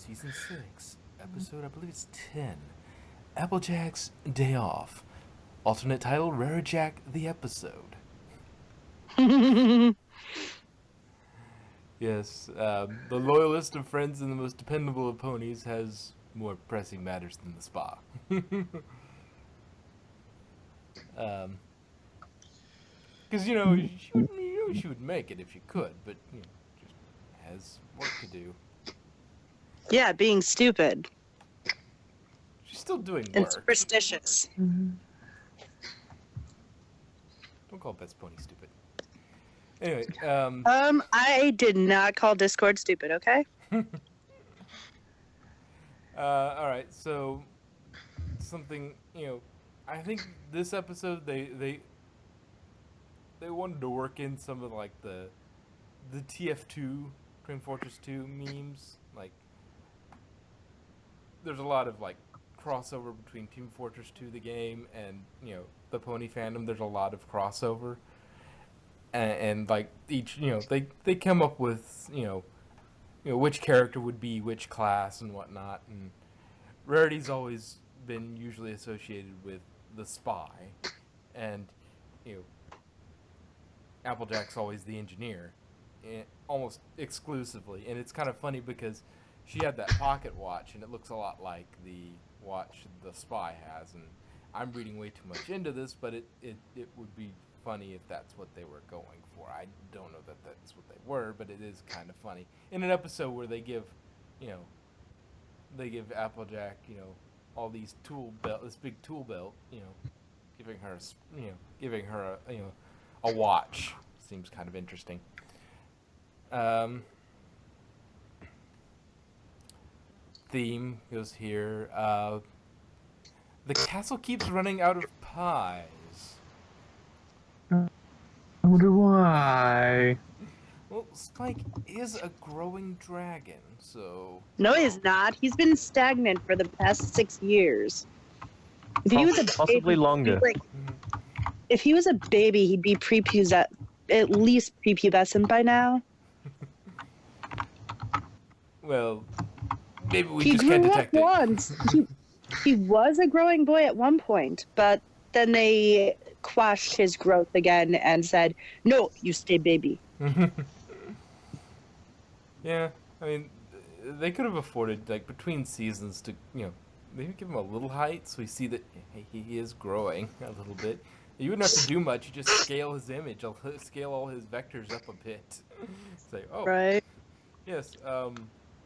Season 6, episode, I believe it's 10. Applejack's Day Off. Alternate title, Rarijack the Episode. Yes, the loyalist of friends and the most dependable of ponies has more pressing matters than the spa. Because, she would make it if she could, but, just has work to do. Yeah, being stupid. She's still doing work. And superstitious. Don't call Best Pony stupid. Anyway, I did not call Discord stupid, okay? Alright, so something, I think this episode they wanted to work in some of like the TF2 Twin Fortress 2 memes. Like there's a lot of like crossover between Team Fortress 2 the game and the pony fandom. There's a lot of crossover. And like each, they come up with, which character would be which class and whatnot. And Rarity's always been usually associated with the spy, and Applejack's always the engineer, almost exclusively. And it's kind of funny because she had that pocket watch, and it looks a lot like the watch the spy has. And I'm reading way too much into this, but it would be funny if that's what they were going for. I don't know that that's what they were, but it is kind of funny in an episode where they give Applejack all these this big tool belt, giving her a watch. Seems kind of interesting. Theme goes here. The castle keeps running out of pies. I wonder why. Well, Spike is a growing dragon, so... No, he's not. He's been stagnant for the past 6 years. If he was a possibly baby, longer. If he was a baby, he'd be at least prepubescent by now. Well, maybe we just can't detect it. He grew up once. He was a growing boy at one point, but then they quashed his growth again and said, "No, you stay baby." Yeah, I mean, they could have afforded, like, between seasons to, maybe give him a little height so we see that he is growing a little bit. You wouldn't have to do much. You just scale his image, scale all his vectors up a bit. Say, oh, right. Yes,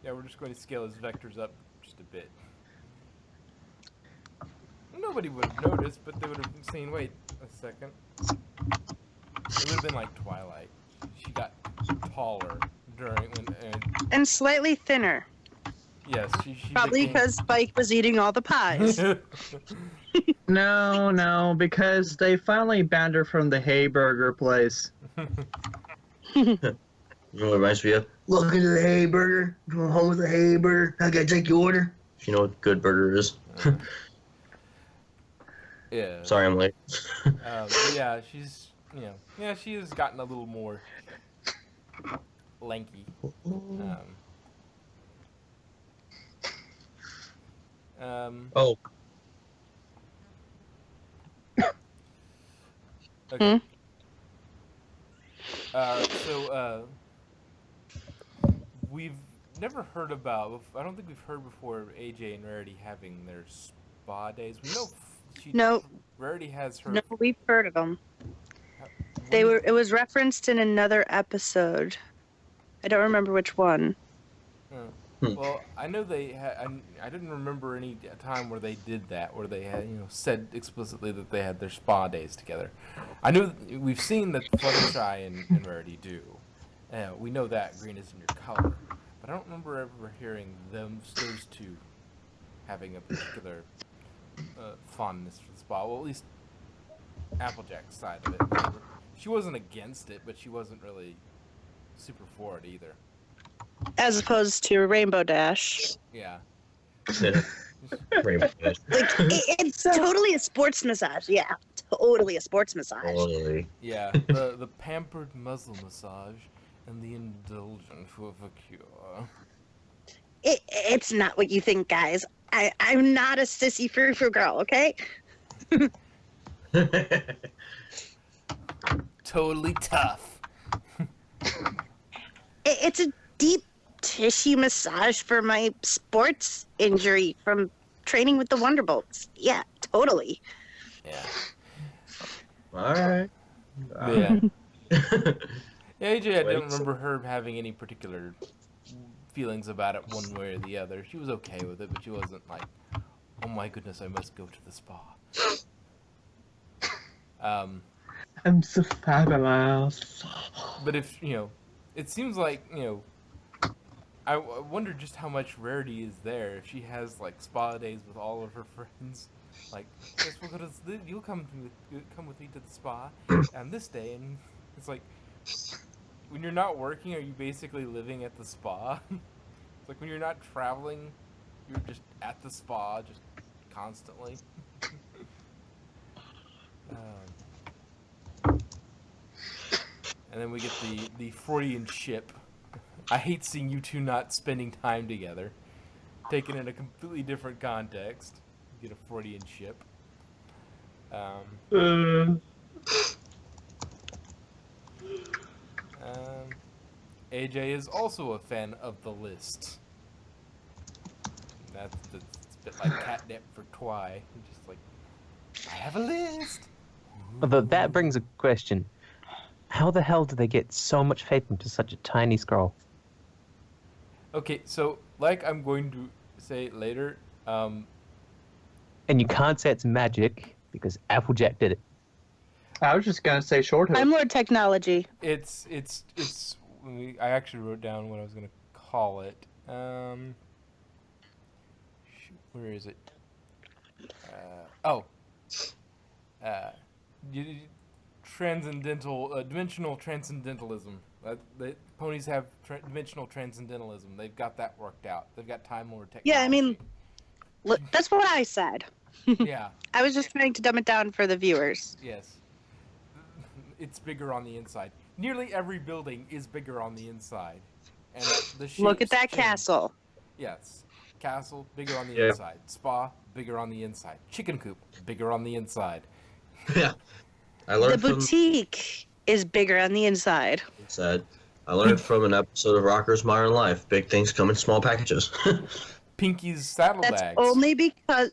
yeah, we're just going to scale his vectors up just a bit. Nobody would have noticed, but they would have seen, wait a second. It would have been like Twilight. She got taller during when... And slightly thinner. Yes, she probably because Spike was eating all the pies. No, because they finally banned her from the Hay Burger place. You know what reminds me of? Welcome to the Hay Burger. Going home with the Hay Burger. I gotta take your order. You know what good burger is? Yeah. Sorry, I'm late. Yeah, she's, she has gotten a little more lanky. Oh. Okay. So, we've never heard about, I don't think we've heard before AJ and Rarity having their spa days. We know Rarity has her... No, we've heard of them. It was referenced in another episode. I don't remember which one. Well, I know they had... I didn't remember any time where they did that, where they had, said explicitly that they had their spa days together. I know we've seen that Fluttershy and Rarity do. We know that green is in your color. But I don't remember ever hearing those two having a particular fondness for the spa. Well, at least Applejack's side of it. She wasn't against it, but she wasn't really super for it either. As opposed to Rainbow Dash. Yeah. Rainbow Dash. It's totally a sports massage. Yeah, totally a sports massage. Totally. Yeah, the pampered muzzle massage and the indulgent foot cure. It's not what you think, guys. I'm not a sissy frou-frou girl, okay? Totally tough. It's a deep tissue massage for my sports injury from training with the Wonderbolts. Yeah, totally. Yeah. All right. Yeah. Yeah, AJ, I don't remember her having any particular feelings about it one way or the other. She was okay with it, but she wasn't like, oh my goodness, I must go to the spa. I'm so fabulous. But if, it seems like, I wonder just how much rarity is there if she has, like, spa days with all of her friends. Like, yes, we'll go to you'll come with me to the spa on this day, and it's like, when you're not working, are you basically living at the spa? It's like when you're not traveling, you're just at the spa, just constantly. And then we get the Freudian ship. I hate seeing you two not spending time together. Taken in a completely different context. You get a Freudian ship. AJ is also a fan of the list. That's a bit like catnip for Twy. Just like, I have a list. But that brings a question. How the hell do they get so much faith into such a tiny scroll? Okay, so, like I'm going to say later, And you can't say it's magic, because Applejack did it. I was just gonna say short hook. I'm Lord Technology. I actually wrote down what I was going to call it. Shoot, where is it? Dimensional transcendentalism. Ponies have dimensional transcendentalism. They've got that worked out. They've got Time Lord technology. Yeah, I mean, that's what I said. Yeah. I was just trying to dumb it down for the viewers. Yes. It's bigger on the inside. Nearly every building is bigger on the inside. And the Look at shapes that change. castle. Yes. Castle, bigger on the inside. Spa, bigger on the inside. Chicken coop, bigger on the inside. Yeah. I The learned boutique is bigger on the inside. I learned from an episode of Rocker's Modern Life. Big things come in small packages. Pinky's saddlebags. That's only because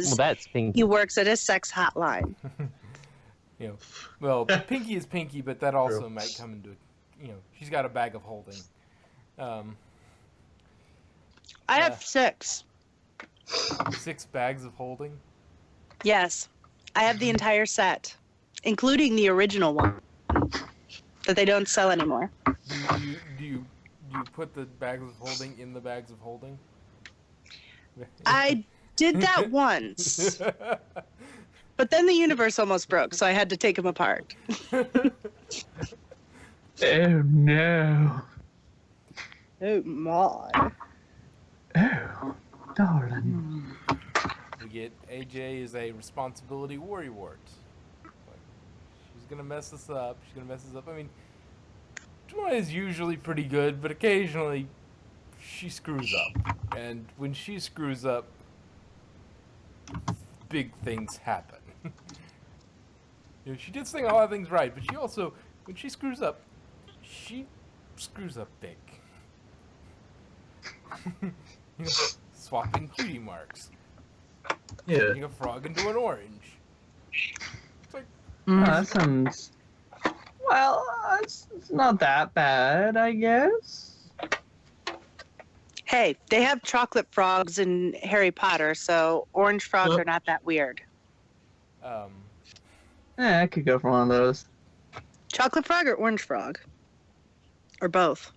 Well, that's Pinky. he works at a sex hotline. Well, Pinky is Pinky, but that also might come into, she's got a bag of holding. I have 6. 6 bags of holding. Yes. I have the entire set, including the original one that they don't sell anymore. Do you put the bags of holding in the bags of holding? I did that once, but then the universe almost broke, so I had to take them apart. Oh no. Oh my. Oh, darling. We get AJ is a responsibility worrywart. Like, she's gonna mess this up. I mean, Joy is usually pretty good, but occasionally she screws up. And when she screws up, big things happen. She did a lot of things right, but she also, when she screws up big. Swapping cutie marks. Yeah. Turning a frog into an orange. It's like, That sounds... Well, it's not that bad, I guess. Hey, they have chocolate frogs in Harry Potter, so orange frogs are not that weird. I could go for one of those. Chocolate frog or orange frog? Or both?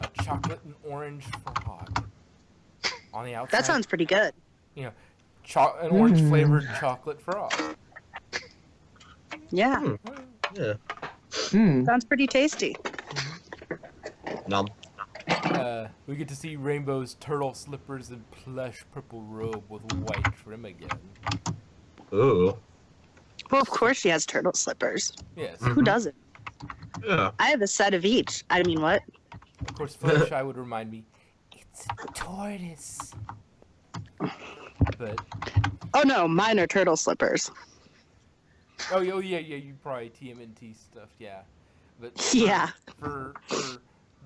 a chocolate and orange frog. On the outside. That sounds pretty good. An orange flavored chocolate frog. Yeah. Yeah. Sounds pretty tasty. Nom. We get to see Rainbow's turtle slippers and plush purple robe with white trim again. Ooh. Well, of course she has turtle slippers. Yes. Who doesn't? Yeah. I have a set of each. I mean, what? Of course, Fluttershy would remind me, it's a tortoise. But Oh no, mine are turtle slippers. oh yeah, you probably TMNT stuff, yeah. But Yeah. for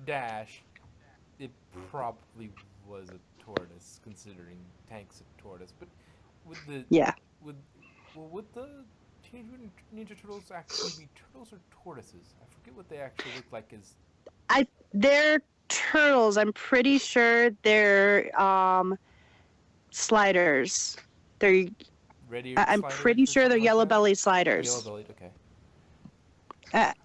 Dash, it probably was a tortoise, considering Tank's a tortoise. But would the would the Teenage Mutant Ninja Turtles actually be turtles or tortoises? I forget what they actually look like. They're turtles. I'm pretty sure they're sliders. They're I'm pretty sure they're yellow belly sliders. Yellow bellied, okay.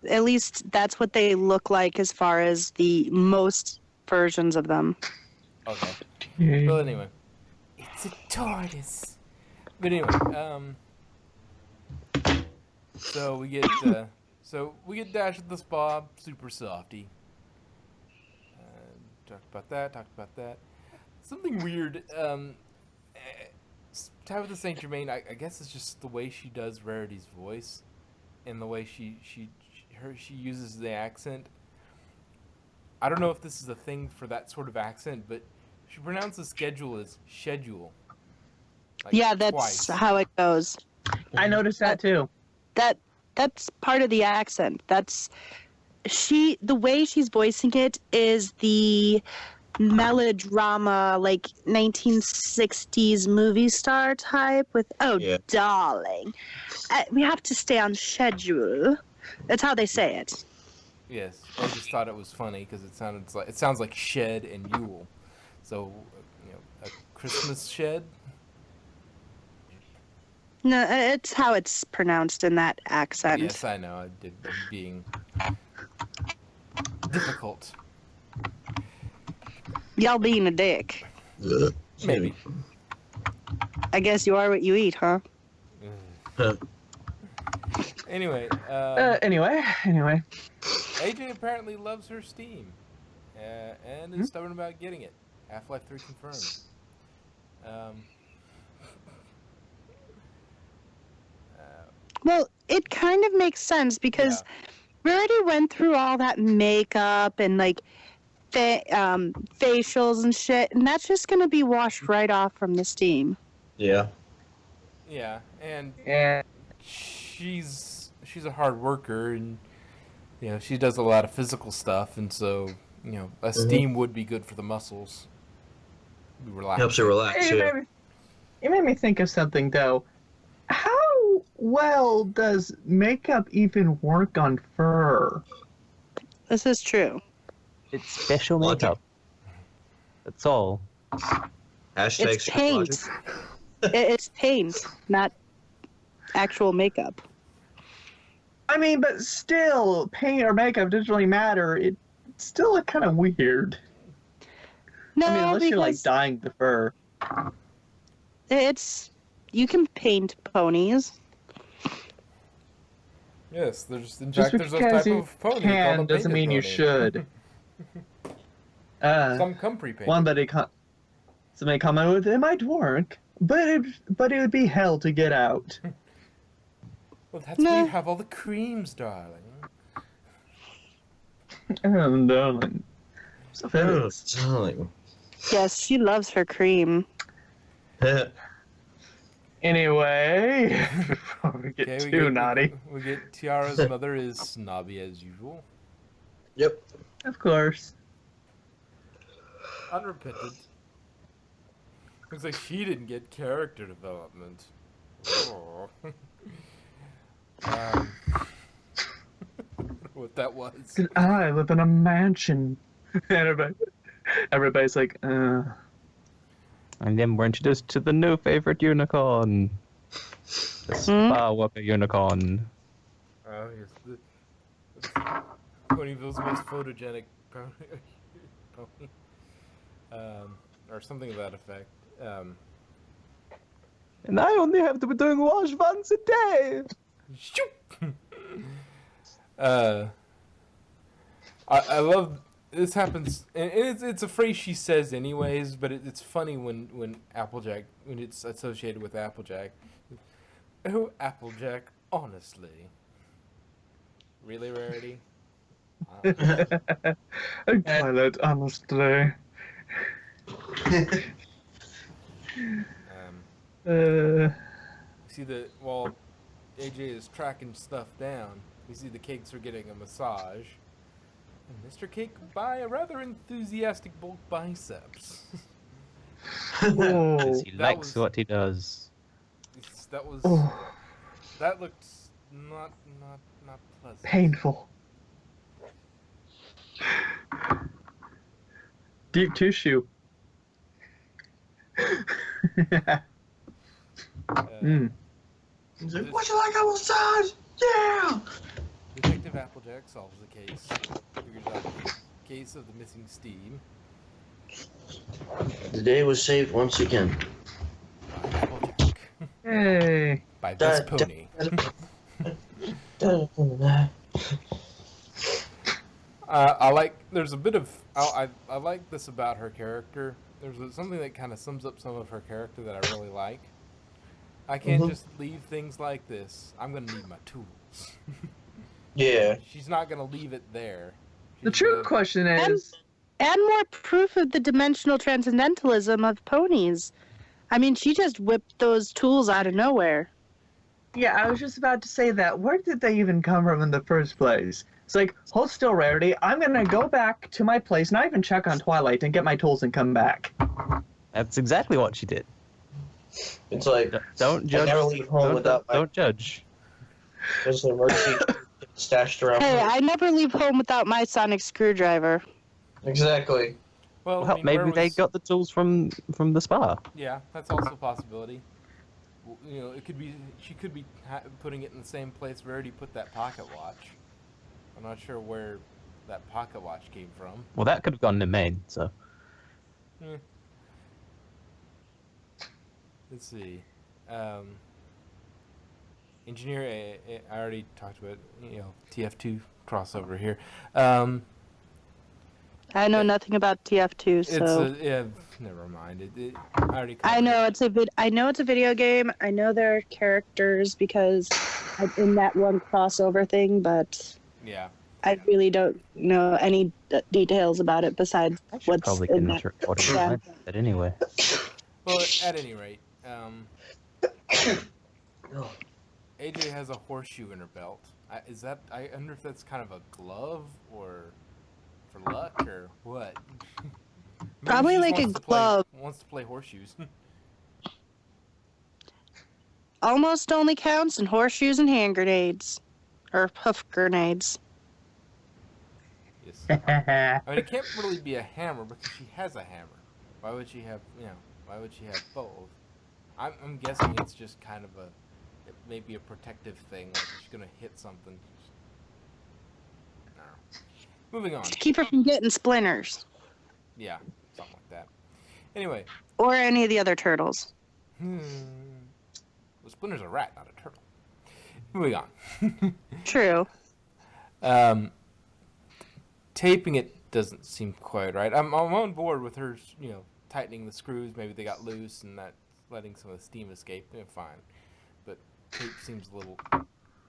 At least that's what they look like as far as the most versions of them. Okay. Well, anyway, it's a tortoise. But anyway, so we get Dash at the spa, super softy. Talked about that. Something weird. Tabitha St. Germain, I guess it's just the way she does Rarity's voice, and the way she uses the accent. I don't know if this is a thing for that sort of accent, but she pronounces schedule as schedule. Like yeah, that's twice. how it goes. I noticed that too. That's part of the accent. The way she's voicing it is the melodrama, like 1960s movie star type with, darling, we have to stay on schedule. That's how they say it. Yes, I just thought it was funny because it sounds like shed and Yule. So, a Christmas shed. No, it's how it's pronounced in that accent. Yes, I know. I did being difficult. Y'all being a dick. Maybe. I guess you are what you eat, huh? Anyway. Anyway. AJ apparently loves her Steam, and is stubborn about getting it. Half-Life 3 confirmed. Well, it kind of makes sense because we already went through all that makeup and like facials and shit, and that's just gonna be washed right off from the Steam. Yeah. Yeah, and she's a hard worker, and she does a lot of physical stuff, and so a Steam would be good for the muscles. Helps her relax. It made me think of something though. How well does makeup even work on fur? This is true. It's special makeup. That's all. Hashtag it's paint. It's paint, not actual makeup. I mean, but still, paint or makeup doesn't really matter. It's still kind of weird. No, I mean, unless you're like dyeing the fur. You can paint ponies. Yes, there's Just those because type you of pony can called a doesn't painted mean you pony. should. Some come pre-painted. Somebody commented with, it might work, but it would be hell to get out. Well, that's why you have all the creams, darling. Oh, darling. So darling. Yes, she loves her cream. Anyway, before we get too naughty. We get Tiara's mother is snobby as usual. Yep. Of course. Unrepentant. Looks like she didn't get character development. Oh. What that was. I live in a mansion. Everybody's like, And then we're introduced to the new favorite unicorn. The Spa Walker unicorn. Oh, yes. Ponyville's most photogenic pony. Or something of that effect. And I only have to be doing wash once a day. I love this happens, and it's a phrase she says anyways, but it's funny when Applejack, when it's associated with Applejack. Oh, Applejack, honestly. Really, Rarity? A toilet, honestly. See while AJ is tracking stuff down, we see the Cakes are getting a massage. And Mr. Cake by a rather enthusiastic bulk biceps. Because he That likes was- what he does. That was Oh, that looked not pleasant. painful. Deep tissue. Mm. He's like, would you like a massage? Yeah! Detective Applejack solves the case. Figures out the case of the missing steam. The day was saved once again. By Applejack. Hey. By this Da- pony. I like. There's a bit of. I like this about her character. There's something that kind of sums up some of her character that I really like. I can't just leave things like this. I'm gonna need my tools. Yeah. She's not gonna leave it there. The She's true gonna- question is, And more proof of the dimensional transcendentalism of ponies. I mean, she just whipped those tools out of nowhere. yeah, I was just about to say that. Where did they even come from in the first place? It's like, hold still, Rarity. I'm gonna go back to my place, not even check on Twilight, and get my tools and come back. That's exactly what she did. It's like, Don't judge. never leave home don't, without my- don't judge. there's an emergency stashed around. Hey, I never leave home without my sonic screwdriver. Exactly. Well, I Well, mean, maybe where they was- got the tools from the spa. Yeah, that's also a possibility. You know, it could be. She could be putting it in the same place where Rarity put that pocket watch. I'm not sure where that pocket watch came from. Well, that could have gone in Maine, so. Eh. Let's see. Engineer, I already talked about, TF2 crossover here. I know nothing about TF2, so Never mind. I already. I covered know it. it's a video game. I know their characters because I'm in that one crossover thing, but Yeah. I really don't know any details about it besides I should what's probably in get that. into Yeah. recording that anyway. Well, at any rate, AJ has a horseshoe in her belt. I wonder if that's kind of a glove or for luck or what. Maybe Probably she just like a wants to glove. Wants to play horseshoes. Almost only counts in horseshoes and hand grenades. Or hoof grenades. Yes. I mean, it can't really be a hammer because she has a hammer. Why would she have? Why would she have both? I'm guessing it's just kind of maybe a protective thing. Like she's gonna hit something. No. Moving on. To keep her from getting splinters. Yeah, something like that. Anyway. Or any of the other turtles. Well, Splinter's a rat, not a turtle. Moving on. True. Taping it doesn't seem quite right. I'm on board with her, tightening the screws. Maybe they got loose and that's letting some of the steam escape. Fine. But tape seems a little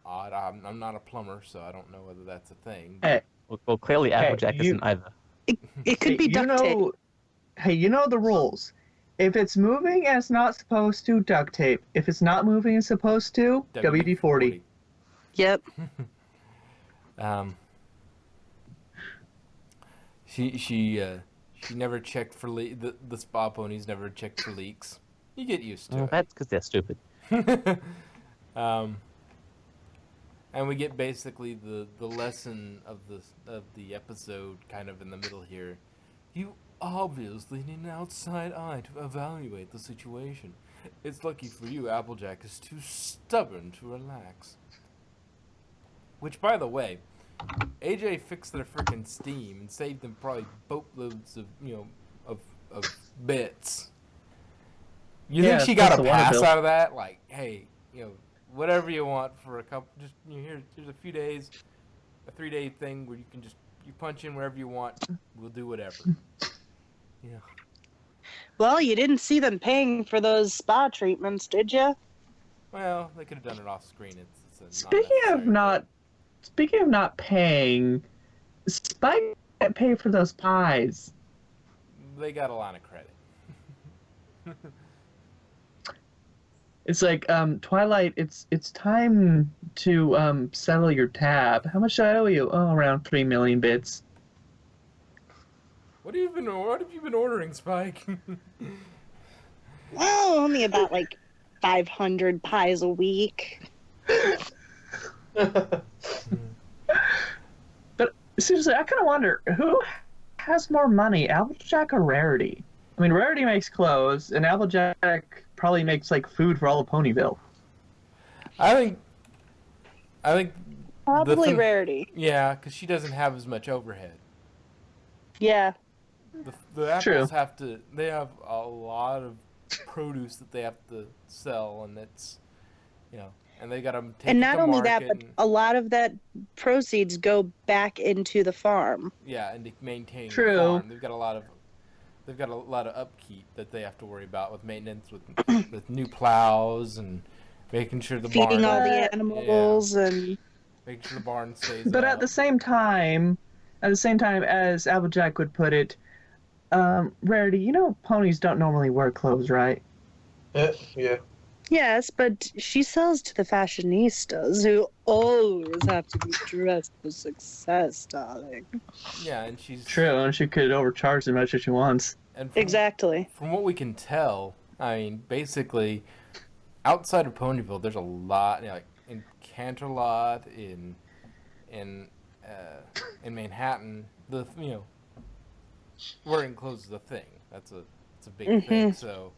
odd. I'm not a plumber, so I don't know whether that's a thing. Hey, Well, clearly Applejack you- isn't either. It could be duct tape. Hey, you know the rules. If it's moving and it's not supposed to, duct tape. If it's not moving and supposed to, WD-40. Yep. She never checked for the spa ponies never checked for leaks. You get used to Well, it. that's because they're stupid. And we get basically the lesson of the episode kind of in the middle here. You obviously need an outside eye to evaluate the situation. It's lucky for you Applejack is too stubborn to relax. Which, by the way, AJ fixed their freaking steam and saved them probably boatloads of of bits. You Yeah, think she got plus a the water pass bill. out of that? Like, hey, whatever you want for a couple, just here's a few days, a 3-day thing where you can just punch in wherever you want. We'll do whatever. Yeah. Well, you didn't see them paying for those spa treatments, did you? Well, they could have done it off screen. It's Speaking of not paying, Spike can't pay for those pies. They got a line of credit. It's like, Twilight, it's time to settle your tab. How much do I owe you? Oh, around 3 million bits. What have you been ordering, Spike? Well, only about like 500 pies a week. But seriously, I kind of wonder, who has more money, Applejack or Rarity? I mean, Rarity makes clothes, and Applejack probably makes like food for all of Ponyville. I think Probably Rarity. Yeah, because she doesn't have as much overhead. Yeah. The apples True. they have a lot of produce that they have to sell, and it's, and they got to take And it not to only that, market but a lot of that proceeds go back into the farm. and to maintain True. the farm. They've got a lot of upkeep that they have to worry about with maintenance, with new plows and making sure the Feeding barn, all the animals and... making sure the barn stays But up. at the same time as Applejack would put it, Rarity, ponies don't normally wear clothes, right? Yeah. Yes, but she sells to the fashionistas who always have to be dressed for success, darling. Yeah, and she's True, and she could overcharge as much as she wants. and from, Exactly. From what we can tell, I mean, basically, outside of Ponyville, there's a lot, like in Canterlot, in Manhattan, wearing clothes is a thing. It's a big thing. So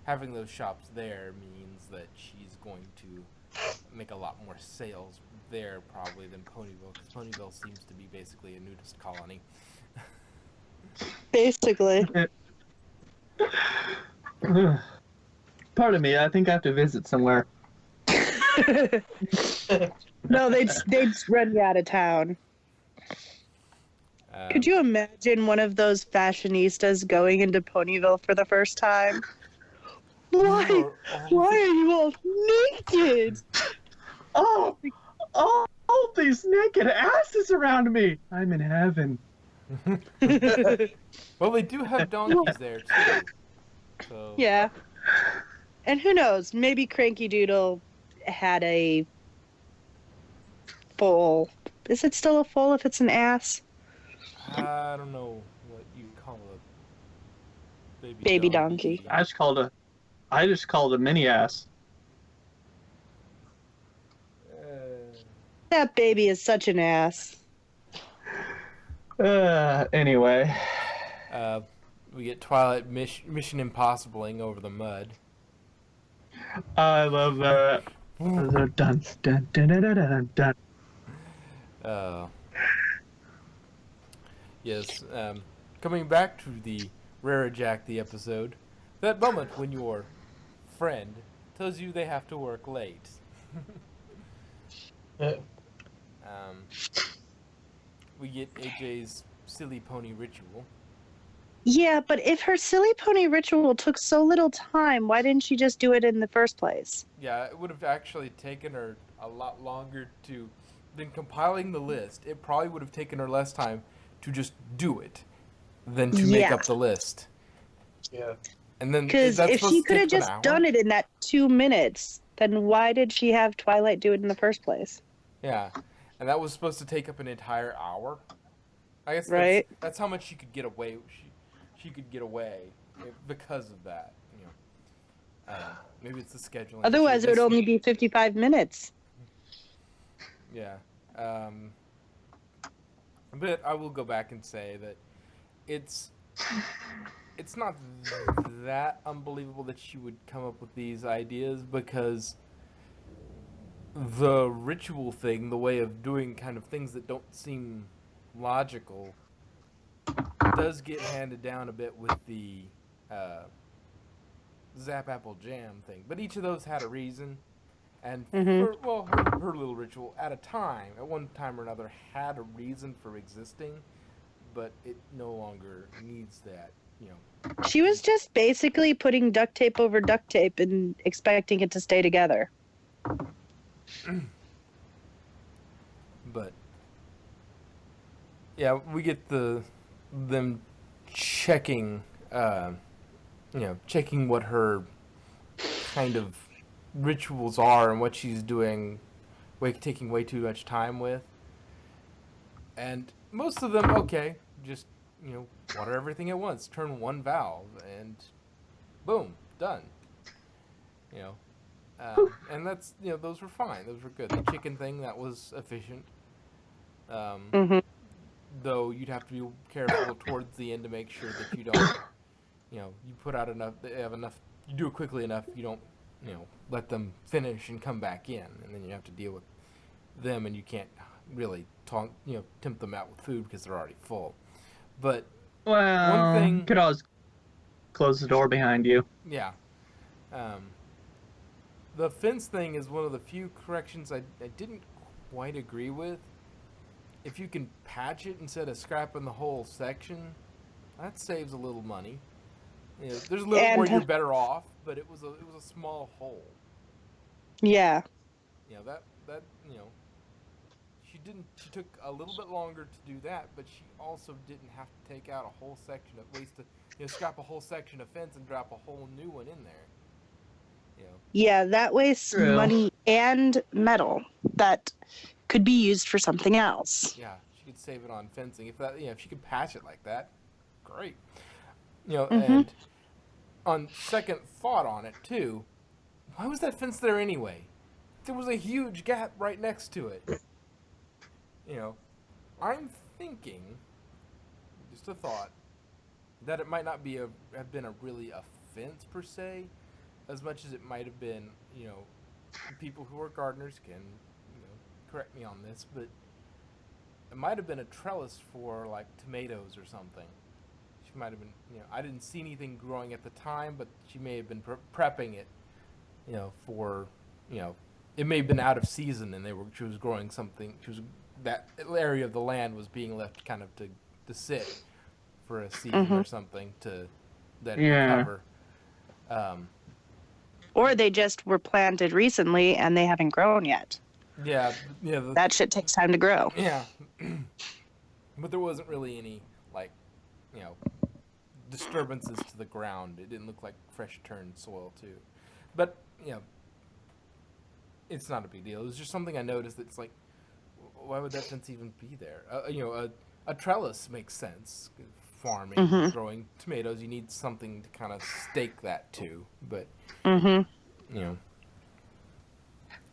having those shops there means that she's going to make a lot more sales there probably than Ponyville, because Ponyville seems to be basically a nudist colony. Basically. Pardon me, I think I have to visit somewhere. No, they'd run you out of town. Could you imagine one of those fashionistas going into Ponyville for the first time? Why are you all naked? Oh, all these naked asses around me. I'm in heaven. Well, they do have donkeys there too. So. Yeah. And who knows, maybe Cranky Doodle had a foal. Is it still a foal if it's an ass? I don't know what you call a Baby donkey. I just called a mini ass. That baby is such an ass. Anyway. We get Twilight Mission Impossibling over the mud. I love that. Dun, dun, dun, dun, dun, dun, dun. Yes, coming back to the Rarajack the episode, that moment when your friend tells you they have to work late. We get AJ's silly pony ritual. Yeah, but if her silly pony ritual took so little time, why didn't she just do it in the first place? Yeah, it would have actually taken her a lot longer than compiling the list. It probably would have taken her less time to just do it than to make up the list. Yeah. And then Because if she could have just done it in that 2 minutes, then why did she have Twilight do it in the first place? Yeah, and that was supposed to take up an entire hour. I guess that's how much she could get away. She could get away because of that. Maybe it's the scheduling. Otherwise, it would only be 55 minutes. Yeah. But I will go back and say that it's not that unbelievable that she would come up with these ideas, because the ritual thing, the way of doing kind of things that don't seem logical, does get handed down a bit with the Zap Apple Jam thing. But each of those had a reason. And her little ritual at one time or another, had a reason for existing, but it no longer needs that, She was just basically putting duct tape over duct tape and expecting it to stay together. But Yeah, we get them checking, checking what her kind of rituals are and what she's doing, taking way too much time with. And most of them, okay, just, water everything at once, turn one valve, and boom, done. And that's, those were fine. Those were good. The chicken thing, that was efficient. Though you'd have to be careful towards the end to make sure that you don't, you put out enough, they have enough, you do it quickly enough, you don't, let them finish and come back in, and then you have to deal with them, and you can't really tempt them out with food because they're already full. But one thing, you could always close the door behind you. Yeah. The fence thing is one of the few corrections I didn't quite agree with. If you can patch it instead of scrapping the whole section, that saves a little money. There's a little where you're better off, but it was a small hole. Yeah. That she took a little bit longer to do that, but she also didn't have to take out a whole section of waste to scrap a whole section of fence and drop a whole new one in there. Yeah, that wastes money and metal that could be used for something else. Yeah, she could save it on fencing. If she could patch it like that, great. And on second thought on it too, why was that fence there anyway? There was a huge gap right next to it. I'm thinking, just a thought, that it might not have been really a fence per se, as much as it might have been, people who are gardeners can, correct me on this, but it might have been a trellis for like tomatoes or something. She might have been, I didn't see anything growing at the time, but she may have been prepping it, for, it may have been out of season and she was growing something. That area of the land was being left kind of to sit for a season or something to let it recover. Or they just were planted recently and they haven't grown yet. Yeah. That shit takes time to grow. Yeah. But there wasn't really any, disturbances to the ground. It didn't look like fresh turned soil, too. But, it's not a big deal. It was just something I noticed that's like, why would that fence even be there? A trellis makes sense. Farming, growing tomatoes, you need something to kind of stake that to. But,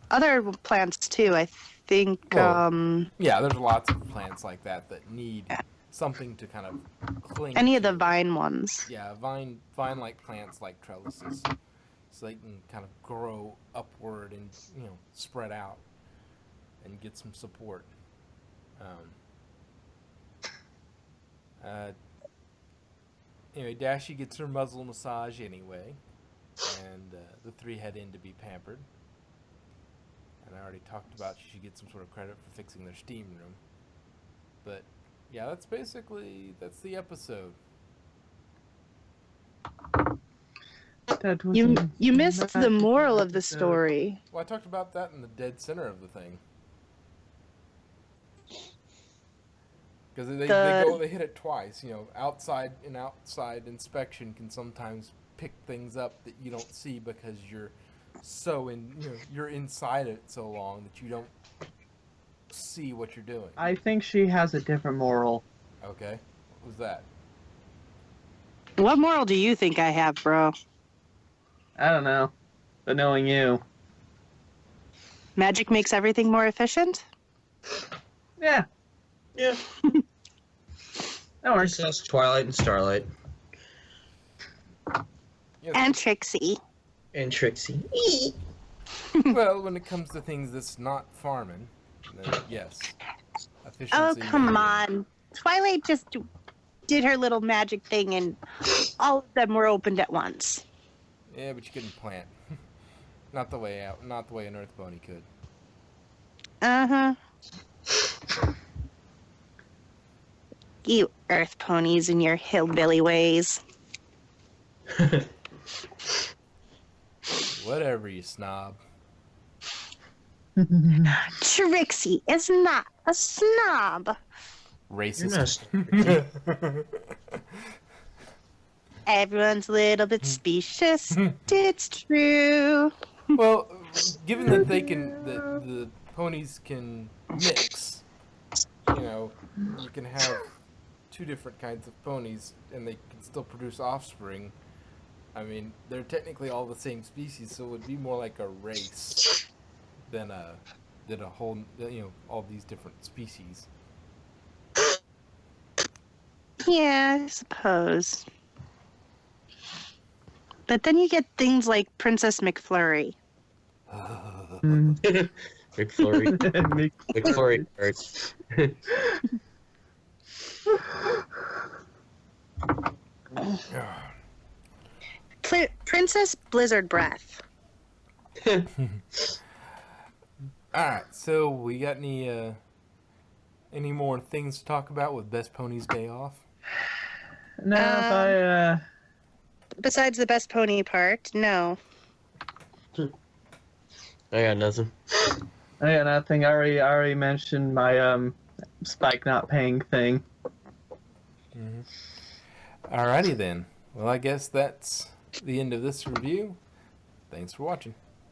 Other plants, too, I think. Yeah, there's lots of plants like that need something to kind of cling Any to. of the vine ones. Yeah, vine-like plants like trellises. So they can kind of grow upward and, spread out and get some support. Anyway, Dashie gets her muzzle massage anyway, and the three head in to be pampered. And I already talked about she should get some sort of credit for fixing their steam room. But yeah, that's the episode. You missed the moral of the story. Well, I talked about that in the dead center of the thing. Because they hit it twice. Outside inspection can sometimes pick things up that you don't see because you're you're inside it so long that you don't see what you're doing. I think she has a different moral. Okay, what was that? What moral do you think I have, bro? I don't know, but knowing you. Magic makes everything more efficient? Yeah. Yeah. That works. That's Twilight and Starlight. And Trixie. And Trixie. Well, when it comes to things that's not farming, then yes. Efficiency. Oh, come on. Twilight just did her little magic thing and all of them were opened at once. Yeah, but you couldn't plant. Not the way an earth pony could. Uh-huh. You earth ponies and your hillbilly ways. Whatever, you snob. Trixie is not a snob. Racist. Everyone's a little bit specious. It's true. Well, given that the ponies can mix, you can have two different kinds of ponies and they can still produce offspring. I mean, they're technically all the same species, so it would be more like a race than a whole, all these different species. Yeah, I suppose. But then you get things like Princess McFlurry. McFlurry. McFlurry hurts. Princess Blizzard Breath. Alright, so we got any more things to talk about with Best Ponies Day Off? No, Besides the best pony part, no. I got nothing. I got nothing. I already mentioned my Spike not paying thing. Alrighty then. Well, I guess that's the end of this review. Thanks for watching.